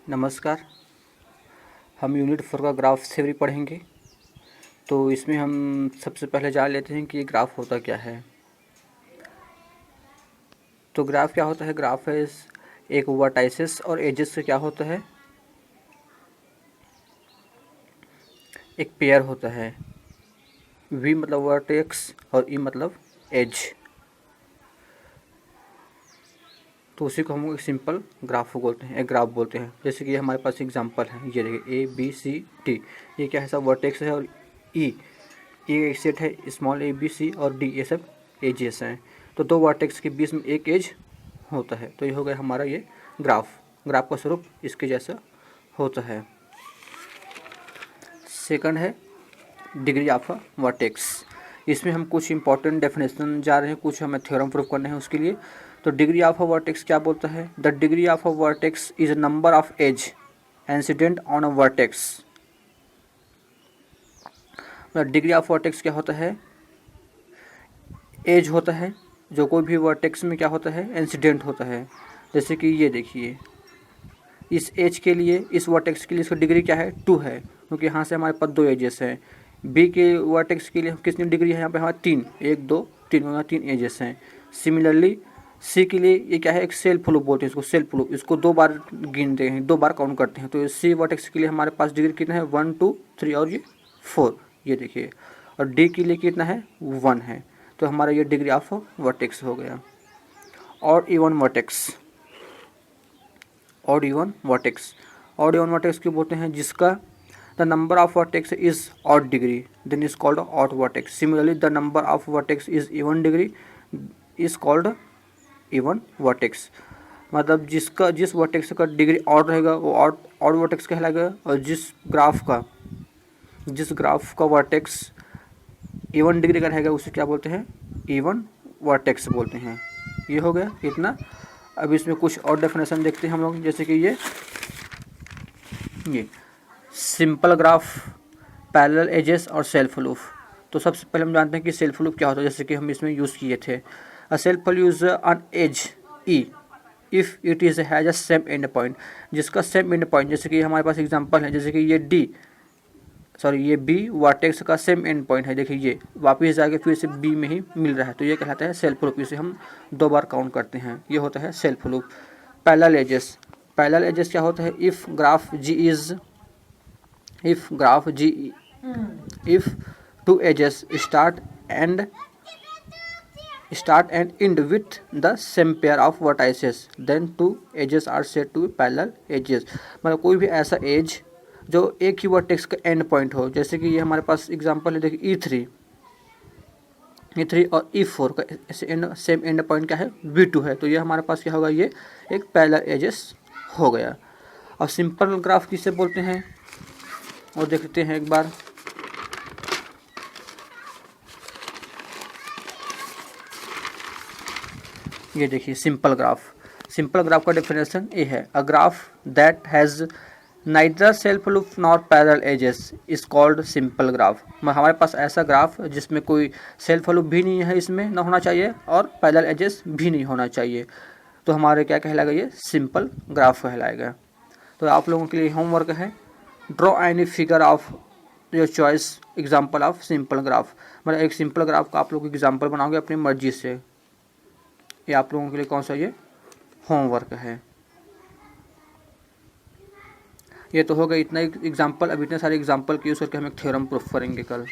नमस्कार। हम यूनिट 4 का ग्राफ थ्योरी पढ़ेंगे। तो इसमें हम सबसे पहले जान लेते हैं कि ग्राफ होता क्या है। तो ग्राफ क्या होता है? ग्राफ है एक वर्टाइसेस और एजेस से क्या होता है, एक पेयर होता है। वी मतलब वर्टेक्स और ई मतलब एज। तो उसी को हम एक सिंपल ग्राफ बोलते हैं, एक ग्राफ बोलते हैं। जैसे कि हमारे पास एग्जांपल है, ये देखिए ABCD। ये क्या है? सब वर्टेक्स है। और ई एक सेट है, स्मॉल ABC और D ये सब एजेस हैं। तो दो वर्टेक्स के बीच में एक एज होता है। तो ये हो गया हमारा ये ग्राफ। ग्राफ का स्वरूप इसके जैसा होता है। सेकंड है डिग्री ऑफ अ वर्टेक्स। इसमें हम कुछ इंपॉर्टेंट डेफिनेशन जा रहे हैं, कुछ हमें थ्योरम प्रूव करने हैं उसके लिए। तो डिग्री ऑफ अ वर्टेक्स क्या बोलता है? The degree of a vertex is number of edge incident on a vertex. Degree of vertex क्या होता है? एज होता है जो कोई भी वर्टेक्स में क्या होता है, इंसिडेंट होता है। जैसे कि ये देखिए, इस एज के लिए, इस वर्टेक्स के लिए इसका डिग्री क्या है? 2 है, क्योंकि यहाँ से हमारे पास 2 एजेस हैं। बी के वर्टेक्स के लिए कितनी डिग्री है? यहाँ पे हमारे 3, 1 2 3, यहाँ 3 एजेस हैं। सिमिलरली सी के लिए ये क्या है? एक सेल्फ लूप बोलते हैं इसको, सेल्फ लूप। इसको 2 बार गिनते हैं, 2 बार काउंट करते हैं। तो सी वर्टेक्स के लिए हमारे पास डिग्री कितना है? 1 2 3 और ये 4, ये देखिए। और डी के लिए कितना है? 1 है। तो हमारा ये डिग्री ऑफ वर्टेक्स हो गया। और even vertex, odd even vertex. Odd even vertex क्यों बोलते हैं? जिसका the number of vertex is odd degree then is called odd vertex. Similarly the number of vertex is even degree is called even vertex. मतलब जिस vertex का degree odd रहेगा वो odd vertex कहलाएगा। और जिस ग्राफ का वर्टेक्स इवन डिग्री का रहेगा उसे क्या बोलते हैं? इवन वर्टेक्स बोलते हैं। ये हो गया इतना। अब इसमें कुछ और डेफिनेशन देखते हैं हम लोग। जैसे कि ये सिंपल ग्राफ, पैरेलल एजेस और सेल्फ लूप। तो सबसे पहले हम जानते हैं कि सेल्फ लूप क्या होता है, जैसे कि हम इसमें यूज़ किए थे। A self loop use on edge E if it is has a same end point. जिसका सेम एंड पॉइंट, जैसे कि हमारे पास एग्जांपल है, जैसे कि ये बी वर्टेक्स का सेम एंड पॉइंट है। देखिए ये वापस जाके फिर से बी में ही मिल रहा है, तो ये कहलाता है सेल्फ लूप। इसे हम 2 बार काउंट करते हैं, ये होता है सेल्फ लूप। पैरेलल एजेस क्या होता है? If two edges start and end with the same pair of vertices then 2 edges are said to be parallel edges. मतलब कोई भी ऐसा एज जो एक ही वर्टेक्स का एंड पॉइंट हो। जैसे कि ये हमारे पास एग्जांपल है, देखिए E3 और E4 का सेम एंड पॉइंट क्या है? V2 है। तो ये हमारे पास क्या होगा? ये एक पैरेलल एजेस हो गया। और सिंपल ग्राफ किसे बोलते हैं और देखते हैं एक बार। ये देखिए सिंपल ग्राफ का डेफिनेशन ये है, a graph that has neither self loop nor parallel edges is called simple graph. हमारे पास ऐसा ग्राफ जिसमें कोई सेल्फ लूप भी नहीं है, इसमें ना होना चाहिए, और पैरेलल एजेस भी नहीं होना चाहिए, तो हमारे क्या कहलाएगा? ये सिंपल ग्राफ कहलाएगा। तो आप लोगों के लिए होमवर्क है, draw any figure of your choice example of simple graph. मतलब एक सिंपल ग्राफ का आप लोग एग्जाम्पल बनाओगे अपनी मर्जी से। ये आप लोगों के लिए कौन सा ये होमवर्क है। ये तो हो गया इतना एग्जाम्पल। अब इतने सारे एग्जाम्पल के यूज़ करके हम एक थ्योरम प्रूफ करेंगे कल।